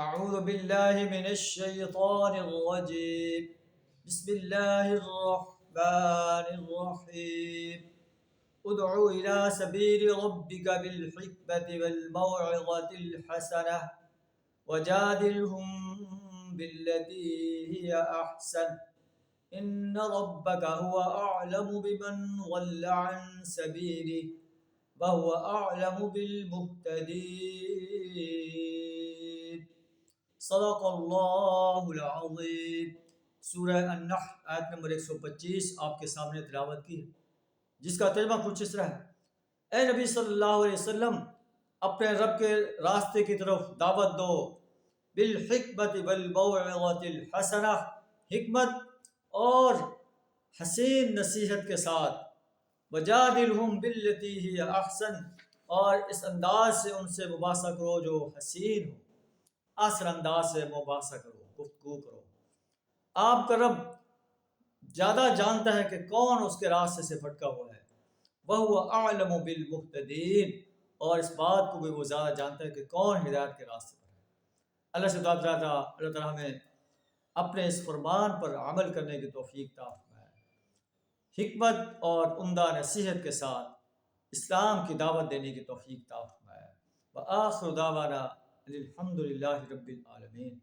اعوذ باللہ من الشیطان الرجیم بسم اللہ الرحمن الرحیم ادعو الى سبیل ربک بالحکمت والموعظۃ الحسنہ وجادلهم بالتي هي احسن ان ربک هو اعلم بمن ضل عن سبیلہ وهو اعلم بالمهتدین۔ صدق اللہ العظیم۔ سورہ النحل آیت نمبر 125 آپ کے سامنے تلاوت کی ہے، جس کا ترجمہ کچھ اس طرح ہے: اے نبی صلی اللہ علیہ وسلم، اپنے رب کے راستے کی طرف دعوت دو، بالحکمت والموعظۃ الحسنہ، حکمت اور حسین نصیحت کے ساتھ، وجادلہم باللتی ہی احسن، اور اس انداز سے ان سے مباحثہ کرو جو حسین ہو، احسن انداز سے مباحثہ کرو، گفتگو کرو۔ آپ کا رب زیادہ جانتا ہے کہ کون اس کے راستے سے بھٹکا ہوا ہے، وَهُوَ أَعْلَمُ بِالْمُهْتَدِينَ، اور اس بات کو بھی وہ زیادہ جانتا ہے کہ کون ہدایت کے راستے پر ہے۔ اللہ سے دعا کرتا اللہ تعالیٰ ہمیں اپنے اس فرمان پر عمل کرنے کی توفیق عطا فرمائے، حکمت اور عمدہ نصیحت کے ساتھ اسلام کی دعوت دینے کی توفیق عطا فرمائے۔ وآخر دعوانا الحمد للہ رب العالمین۔